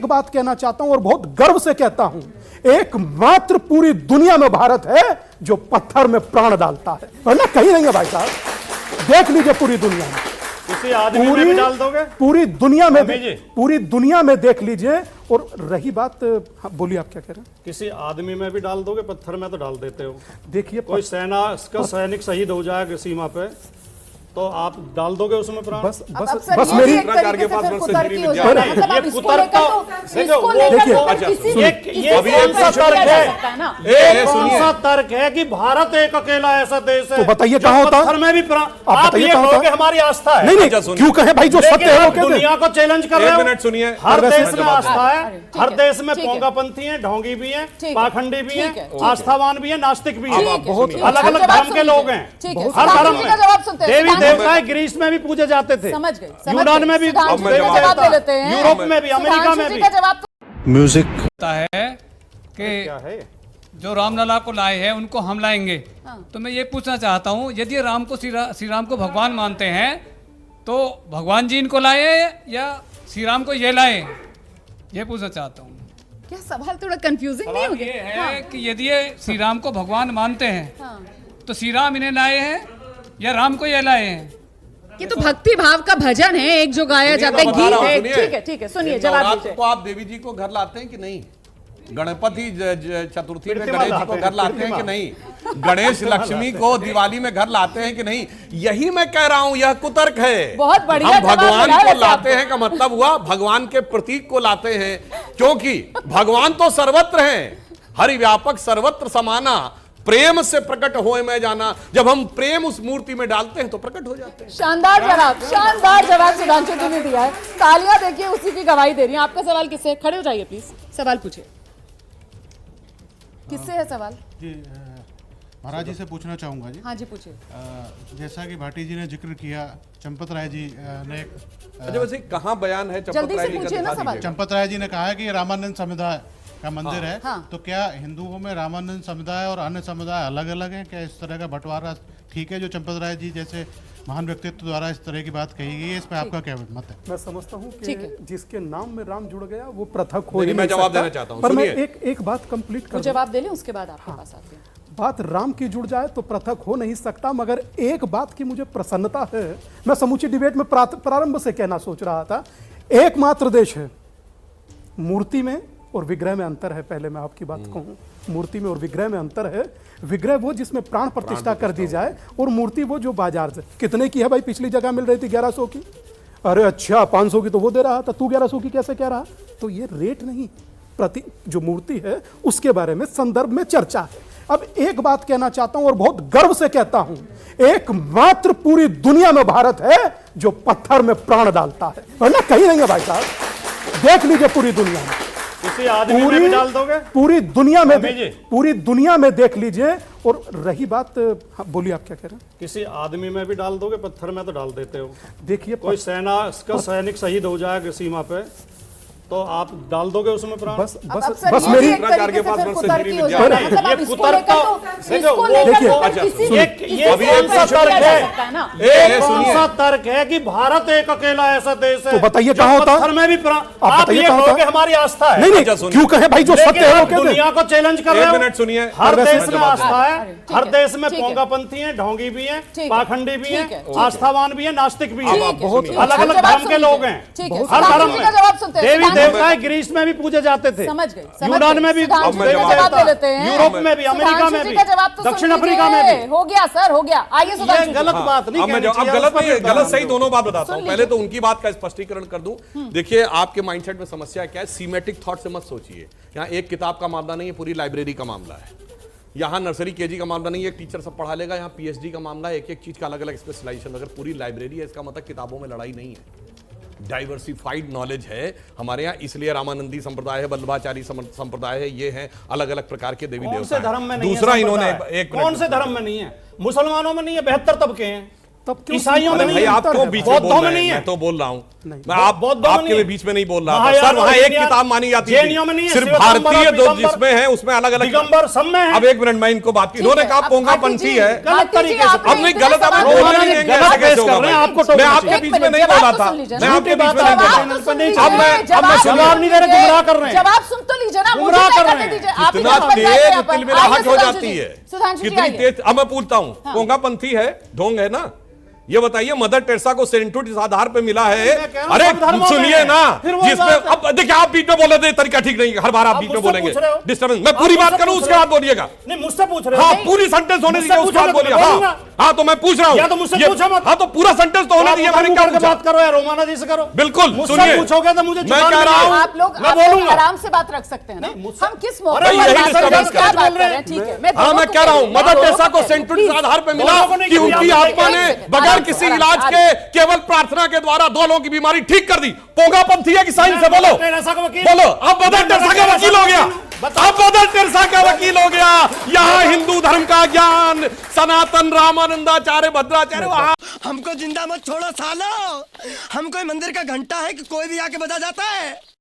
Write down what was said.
एक बात कहना चाहता हूं और बहुत गर्व से कहता हूं, एकमात्र पूरी दुनिया में भारत है जो पत्थर में प्राण डालता है, वरना कहीं नहीं है भाई साहब। देख लीजिए पूरी दुनिया में, किसी आदमी में भी डाल दोगे? पूरी दुनिया में देख लीजिए। और रही बात, हाँ, बोलिए आप क्या कह रहे हैं? किसी आदमी में भी डाल दोगे? पत्थर में तो डाल देते हो। देखिए कोई सेना का सैनिक शहीद हो जाएगा सीमा पे तो आप डाल दोगे उसमें प्राण? बस मेरी ये कुतर्क तर्क है कि भारत एक अकेला ऐसा देश है, तो बताइए कहाँ होता? पत्थर में भी प्राण। आप ये कहोगे हमारी आस्था है? नहीं, क्यों कहे भाई, जो सत्य है वो कहते हैं। दुनिया को चैलेंज कर रहे हो। सुनिए, हर देश में आस्था है, हर देश में पोंगापंथी है, ढोंगी भी है, पाखंडी भी है, आस्थावान भी है, नास्तिक भी है, बहुत अलग अलग धर्म के लोग हैं। हर धर्म में देवी देवता ग्रीस में भी पूजे जाते थे, यूनान में भी, यूरोप में भी, अमेरिका में भी। म्यूजिक है कि जो रामलला को लाए हैं उनको हम लाएंगे। तो मैं ये पूछना चाहता हूँ, यदि राम को श्री राम को भगवान मानते हैं तो भगवान जी इनको लाए या श्री राम को ये लाए, ये पूछना चाहता हूँ। क्या सवाल थोड़ा कंफ्यूजिंग नहीं हो गया? ये है कि यदि ये श्री राम को भगवान मानते हैं तो श्री राम इन्हें लाए हैं या राम को ये लाए हैं? ये तो भक्ति भाव का भजन है, एक जो गाया जाता है, गीत है। ठीक है, सुनिए, जवाब दीजिए। तो आप देवी जी को घर लाते हैं कि नहीं? गणपति चतुर्थी में गणेश जी को घर लाते हैं कि नहीं? गणेश लक्ष्मी को दिवाली में घर लाते हैं कि नहीं? यही मैं कह रहा हूं, यह कुतर्क है। बहुत बढ़िया। हम भगवान को लाते हैं का मतलब हुआ भगवान के प्रतीक को लाते हैं, क्योंकि भगवान तो सर्वत्र हैं, हरि व्यापक सर्वत्र समाना, प्रेम से प्रकट होए मैं जाना। जब हम प्रेम उस मूर्ति में डालते हैं तो प्रकट हो जाते हैं। शानदार जवाब सुधांशु जी ने दिया है। तालियां देखिए उसी की गवाही दे रही हैं। आपका सवाल किससे? खड़े हो जाइए प्लीज, सवाल पूछिए। किससे है सवाल? जी महाराज जी से पूछना चाहूंगा जी। हाँ जी, पूछिए। जैसा कि भाटी जी ने जिक्र किया, चंपत राय जी ने अच्छा, वैसे कहाँ बयान है चंपत राय जी का? चंपत राय जी ने कहा है कि रामानंद समुदाय का मंदिर है। हाँ। तो क्या हिंदुओं में रामानंद समुदाय और अन्य समुदाय अलग अलग हैं? क्या इस तरह का बंटवारा ठीक है जो चंपत राय जी जैसे महान व्यक्तित्व द्वारा इस तरह की बात कही गई है? इस पर आपका क्या मत है? मैं समझता हूँ कि जिसके नाम में राम जुड़ गया वो पृथक हो ही मैं जवाब देना चाहता हूँ, पर मैं एक बात कंप्लीट कर जवाब दे लें, उसके बाद आपके पास आते हैं। बात राम की जुड़ जाए तो पृथक हो नहीं सकता, मगर एक बात की मुझे प्रसन्नता है। मैं समूची डिबेट में प्रारंभ से कहना सोच रहा था, एकमात्र देश है, मूर्ति में और विग्रह में अंतर है। पहले मैं आपकी बात कहूँ, मूर्ति में और विग्रह में अंतर है। विग्रह वो जिसमें प्राण प्रतिष्ठा कर दी जाए, और मूर्ति वो जो बाजार से कितने की है भाई? पिछली जगह मिल रही थी 1100 की, अरे अच्छा 500 की तो वो दे रहा था, तू 1100 की कैसे कह रहा? तो ये रेट नहीं, प्रति जो मूर्ति है उसके बारे में संदर्भ में चर्चा है। अब एक बात कहना चाहता हूं और बहुत गर्व से कहता हूं, एकमात्र पूरी दुनिया में भारत है जो पत्थर में प्राण डालता है, वरना कहीं नहीं है भाई साहब। देख लीजिए पूरी दुनिया में, किसी आदमी में भी डाल दोगे? पूरी दुनिया में देख लीजिए। और रही बात, हाँ, बोलिए आप क्या कह रहे हैं? किसी आदमी में भी डाल दोगे? पत्थर में तो डाल देते हो। देखिए कोई सेना का सैनिक शहीद हो जाएगा सीमा पे तो आप डाल दोगे उसमें प्राण? बस मेरी ये कुतर्क तर्क है कि भारत एक अकेला ऐसा देश है, तो बताइए कहाँ होता? पत्थर में भी प्राण। आप ये कहोगे हमारी आस्था है? नहीं, क्यों कहे भाई, जो सत्य है वो कहते हैं। दुनिया को चैलेंज कर रहे हो। सुनिए, हर देश में आस्था है, हर देश में पोंगापंथी है, ढोंगी भी है, पाखंडी भी है, आस्थावान भी है, नास्तिक भी है, बहुत अलग अलग धर्म के लोग हैं। हर धर्म में देवी देवता ग्रीस में भी पूजे जाते थे, यूनान में भी, यूरोप में भी, अमेरिका में भी, दक्षिण अफ्रीका में भी। हो गया सर, हो गया। आइए सुधांशु जी। गलत बात नहीं कहनी चाहिए। गलत नहीं, गलत सही दोनों बात बताता हूं। पहले तो उनकी बात का स्पष्टीकरण कर दूं। देखिए, आपके माइंडसेट में समस्या क्या है, सीमेटिक थॉट से मत सोचिए। यहाँ एक किताब का मामला नहीं है, पूरी लाइब्रेरी का मामला है। यहाँ नर्सरी केजी का मामला नहीं है, एक टीचर सब पढ़ा लेगा। यहाँ पीएचडी का मामला है, एक एक चीज का अलग अलग स्पेशलाइजेशन। अगर पूरी लाइब्रेरी है, इसका मतलब किताबों में लड़ाई नहीं है, डाइवर्सिफाइड नॉलेज है हमारे यहाँ। इसलिए रामानंदी संप्रदाय है, वल्लभाचारी संप्रदाय है, ये है अलग अलग प्रकार के देवी देवता। धर्म में नहीं दूसरा है इन्होंने एक कौन से धर्म में नहीं है? मुसलमानों में नहीं है, 72 तबके हैं। तब क्यों ईसाइयों में सिंपल भाई में आप अंतर तो है? बीच में बौद्धों बोल में रहे नहीं हैं, है। मैं तो बोल रहा हूँ नहीं। मैं आप बौद्धों में आपके नहीं भी है। बीच में नहीं बोल रहा था महायान सर। वहाँ और एक जैनिया- किताब मानी जाती जैनियों में नहीं थी है, सिर्फ श्वेतांबर, भारतीय जो दिगंबर- जिसमें है उसमें अलग अलग दिगंबर सब में है। अब एक मिनट मैं इनको बात की इन्होंने कहा पोंगा पंथी है गलत तरीके से अब नहीं गलत आप बोलने नहीं देंगे गलत ऐसा केस कैसे कर होगा रहे हैं, भाई? आपको टोकना मैं आपके चाहिए। बीच में नहीं बोला था मैं आपके बीच में नहीं बोला अब मैं जवाब नहीं दे रहे, गुमराह कर रहे हैं। जवाब सुन तो लीजिए ना, मुझे गुमराह तय कर रहे करने हैं। दीजिए। आप कितना इधर बताइए तेज अपन। तिलमिलाहट आइए हो सुधांशु जाती जी। है सुधांशु जी कितनी आइए। तेज। अब मैं पूछता हूँ पोंगा पंथी है ढोंग है ना ये बताइए मदर टेरेसा को सेंटूट इस आधार पे मिला है मैं कह रहा हूं, अरे सब धर्मों में सुनिए है। ना फिर वो जिसमें बात है। अब देखिए आप बीच में बोल रहे थे तरीका ठीक नहीं है हर बार आप बीच में मुझसे बोलेंगे पूछ रहे हो? डिस्टर्बेंस मैं आप पूरी बात मुझसे करूं पूछ उसके रहे बाद हो? बोलिएगा नहीं मुझसे पूछ रहे हो। हाँ नहीं। पूरी सेंटेंस होने मुझसे दीजिए उसके बाद पूछोगे तो बोलिए बोलूंगा। हाँ तो मैं पूछ रहा हूँ या तो मुझसे ये- पूछो मत। हाँ तो पूरा सेंटेंस तो होने आप दीजिए उधर मैंने क्या मुकर के पूछा बात करो या रोमाना जी से करो। बिल्कुल मुझसे सुनिए पूछोगे तो मुझे मैं जुबान कह नहीं रहा है। हूँ आप लोग मैं आप बोलूंगा। आराम से बात रख सकते हैं ना। मुझसे- हम किस अरे मौके पर यही बात कर रहे हैं, डिस्टर्बेंस क्या कर बात रहे कर रहे हैं। हैं? ठीक है हाँ मैं कह रहा हूँ मदर टेरेसा को सेंटूट इस आधार पे मिला दोनों को नहीं कि किया, उनकी आप आत्मा ने एक बगैर सेकंड, किसी आराम से, इलाज आराम के केवल प्रार्थना के द्वारा दो लोगों की बीमारी ठीक कर दी पोंगा पंथी है कि साइंस से बोलो मदर टेरेसा का वकील- बोलो अब मदर टेरेसा का वकील हो गया अब मदर टेरेसा का वकील हो गया यहाँ हिंदू धर्म का ज्ञान सनातन रामानंदाचार्य भद्राचार्य वहां हमको जिंदा मत छोड़ो सालो। हम कोई मंदिर का घंटा है कि कोई भी आके बजा जाता है।